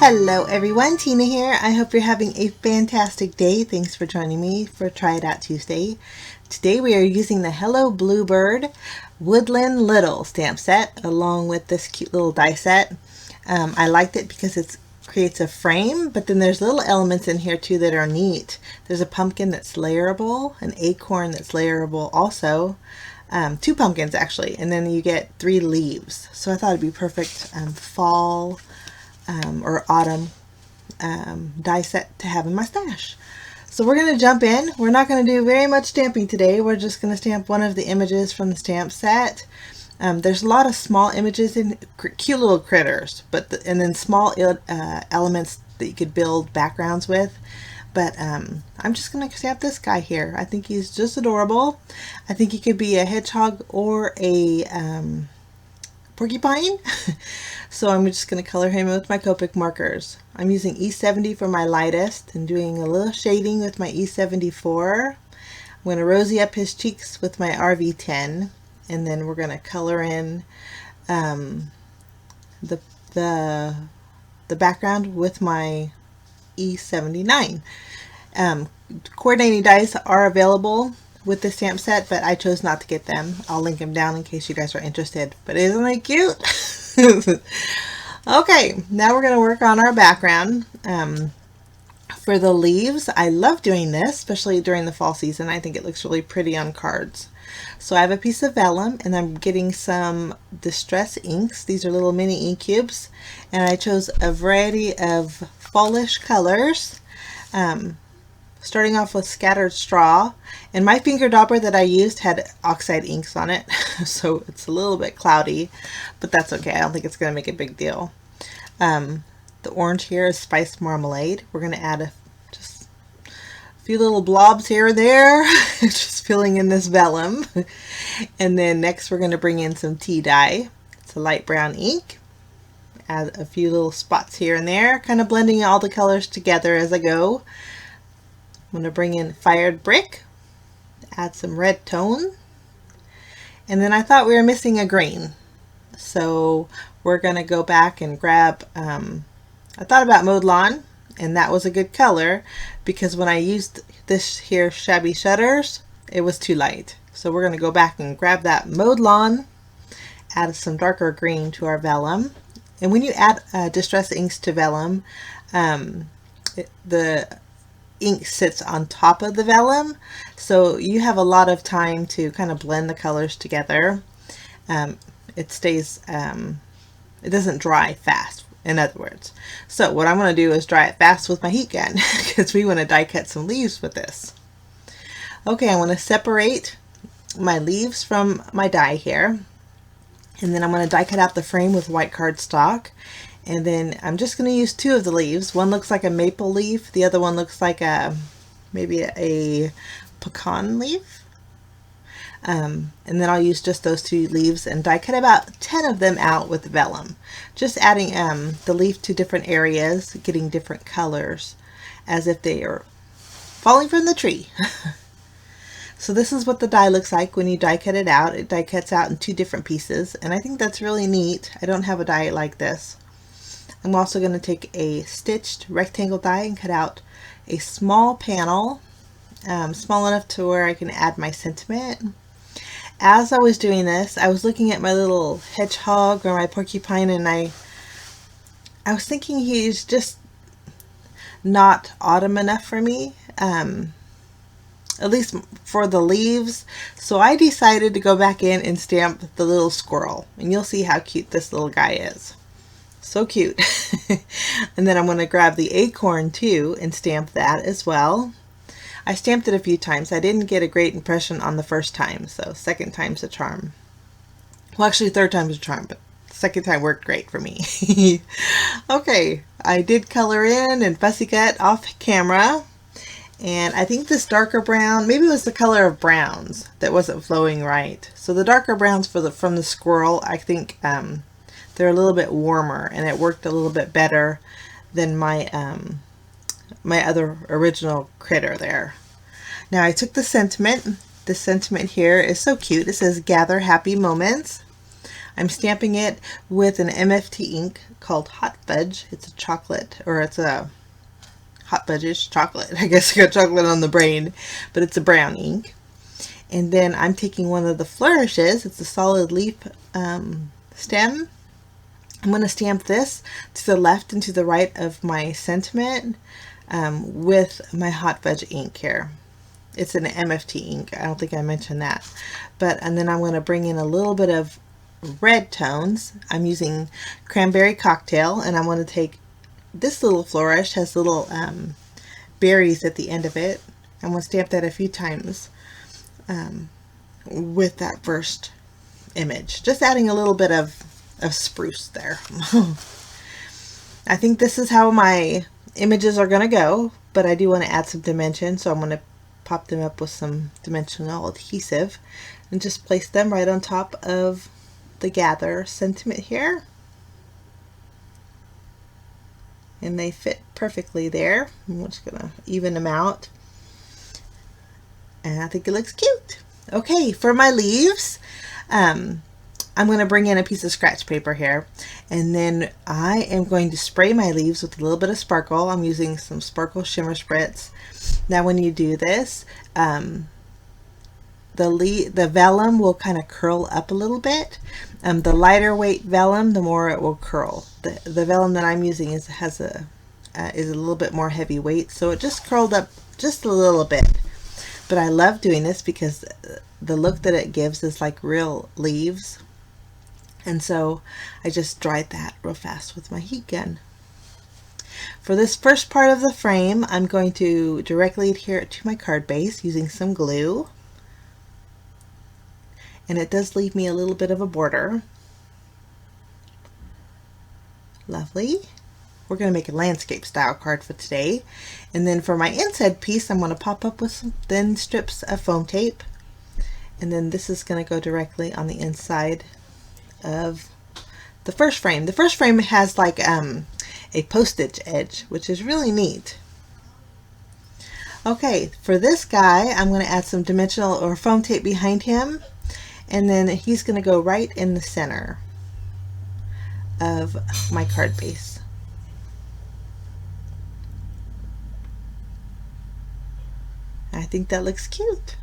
Hello everyone, Tina here. I hope you're having a fantastic day. Thanks for joining me for Try It Out Tuesday. Today we are using the Hello Bluebird Woodland Littles stamp set along with this cute little die set. I liked it because it creates a frame, but then there's little elements in here too that are neat. There's a pumpkin that's layerable, an acorn that's layerable also, two pumpkins actually, and then you get 3 leaves. So I thought it'd be perfect fall or autumn die set to have in my stash. So we're going to jump in. We're not going to do very much stamping today. We're just going to stamp one of the images from the stamp set. There's a lot of small images and cute little critters, and then small elements that you could build backgrounds with. But I'm just going to stamp this guy here. I think he's just adorable. I think he could be a hedgehog or a porcupine. So I'm just going to color him with my Copic markers. I'm using E70 for my lightest and doing a little shading with my E74. I'm going to rosy up his cheeks with my RV10, and then we're going to color in the background with my E79. Coordinating dies are available with the stamp set, but I chose not to get them. I'll link them down in case you guys are interested. But isn't it cute? Okay, now we're going to work on our background. For the leaves, I love doing this, especially during the fall season. I think it looks really pretty on cards. So I have a piece of vellum, and I'm getting some distress inks. These are little mini ink cubes, and I chose a variety of fallish colors. Starting off with scattered straw, and my finger dauber that I used had oxide inks on it, so it's a little bit cloudy, but that's okay. I don't think it's going to make a big deal. The orange here is spiced marmalade. We're going to add just a few little blobs here and there, just filling in this vellum. And then next we're going to bring in some tea dye. It's a light brown ink. Add a few little spots here and there, kind of blending all the colors together as I go. I'm going to bring in fired brick, add some red tone, and then I thought we were missing a green. So we're going to go back and grab, I thought about mowed lawn, and that was a good color because when I used this here shabby shutters, it was too light. So we're going to go back and grab that mowed lawn, add some darker green to our vellum. And when you add distress inks to vellum, the ink sits on top of the vellum, so you have a lot of time to kind of blend the colors together. It stays, it doesn't dry fast, in other words. So what I'm going to do is dry it fast with my heat gun because we want to die cut some leaves with this. Okay, I want to separate my leaves from my die here, and then I'm going to die cut out the frame with white cardstock. And then I'm just going to use 2 of the leaves. One looks like a maple leaf. The other one looks like maybe a pecan leaf. And then I'll use just those 2 leaves and die cut about 10 of them out with vellum. Just adding the leaf to different areas, getting different colors as if they are falling from the tree. So this is what the die looks like when you die cut it out. It die cuts out in 2 different pieces, and I think that's really neat. I don't have a die like this. I'm also going to take a stitched rectangle die and cut out a small panel, small enough to where I can add my sentiment. As I was doing this, I was looking at my little hedgehog or my porcupine, and I was thinking he's just not autumn enough for me, at least for the leaves. So I decided to go back in and stamp the little squirrel, and you'll see how cute this little guy is. So cute. And then I'm going to grab the acorn too and stamp that as well. I stamped it a few times. I didn't get a great impression on the first time, so second time's a charm. Well, actually third time's a charm, but second time worked great for me. Okay, I did color in and fussy cut off camera, and I think this darker brown, maybe it was the color of browns that wasn't flowing right. So the darker browns from the squirrel, I think they're a little bit warmer, and it worked a little bit better than my my other original critter there. Now I took the sentiment. The sentiment here is so cute. It says gather happy moments. I'm stamping it with an MFT ink called Hot Fudge. It's a chocolate, or it's a hot fudge-ish chocolate. I guess I got chocolate on the brain, but it's a brown ink. And then I'm taking one of the flourishes. It's a solid leaf stem. I'm going to stamp this to the left and to the right of my sentiment with my Hot Fudge ink here. It's an MFT ink. I don't think I mentioned that. And then I'm going to bring in a little bit of red tones. I'm using Cranberry Cocktail, and I'm going to take this little flourish, has little berries at the end of it. I'm going to stamp that a few times with that first image. Just adding a little bit of spruce there. I think this is how my images are going to go, but I do want to add some dimension, so I'm going to pop them up with some dimensional adhesive and just place them right on top of the gather sentiment here. And they fit perfectly there. I'm just going to even them out. And I think it looks cute. Okay, for my leaves, I'm going to bring in a piece of scratch paper here, and then I am going to spray my leaves with a little bit of sparkle. I'm using some Sparkle Shimmer Spritz. Now when you do this, the vellum will kind of curl up a little bit. The lighter weight vellum, the more it will curl. The vellum that I'm using is a little bit more heavyweight, so it just curled up just a little bit. But I love doing this because the look that it gives is like real leaves. And so I just dried that real fast with my heat gun. For this first part of the frame, I'm going to directly adhere it to my card base using some glue. And it does leave me a little bit of a border. Lovely. We're going to make a landscape style card for today. And then for my inside piece, I'm going to pop up with some thin strips of foam tape. And then this is going to go directly on the inside of the first frame. The first frame has like a postage edge, which is really neat. Okay, for this guy, I'm going to add some dimensional or foam tape behind him, and then he's going to go right in the center of my card base. I think that looks cute.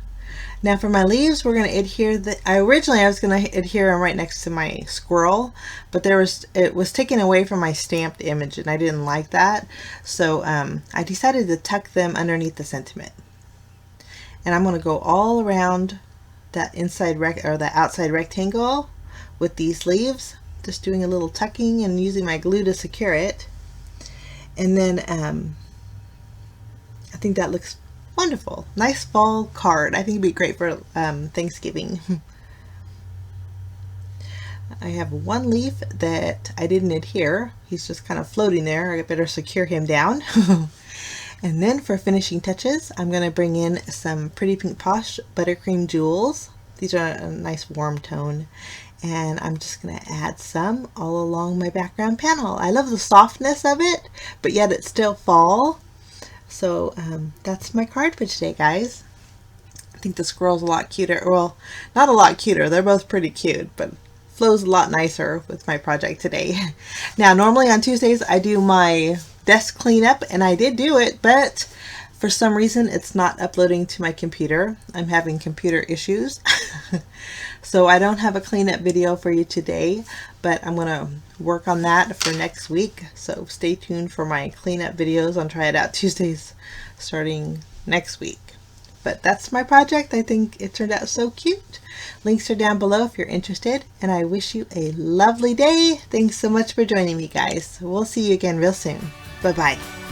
Now for my leaves, we're going to adhere originally I was going to adhere them right next to my squirrel, but it was taken away from my stamped image and I didn't like that. So I decided to tuck them underneath the sentiment. And I'm going to go all around that that outside rectangle with these leaves, just doing a little tucking and using my glue to secure it. And then I think that looks wonderful. Nice fall card. I think it'd be great for Thanksgiving. I have one leaf that I didn't adhere. He's just kind of floating there. I better secure him down. And then for finishing touches, I'm going to bring in some Pretty Pink Posh Buttercream Jewels. These are a nice warm tone. And I'm just going to add some all along my background panel. I love the softness of it, but yet it's still fall. So that's my card for today, guys. I think the squirrel's a lot cuter. Well, not a lot cuter. They're both pretty cute, but flows a lot nicer with my project today. Now, normally on Tuesdays, I do my desk cleanup, and I did do it, but for some reason, it's not uploading to my computer. I'm having computer issues. So I don't have a cleanup video for you today, but I'm going to work on that for next week. So stay tuned for my cleanup videos on Try It Out Tuesdays starting next week. But that's my project. I think it turned out so cute. Links are down below if you're interested, and I wish you a lovely day. Thanks so much for joining me, guys. We'll see you again real soon. Bye-bye.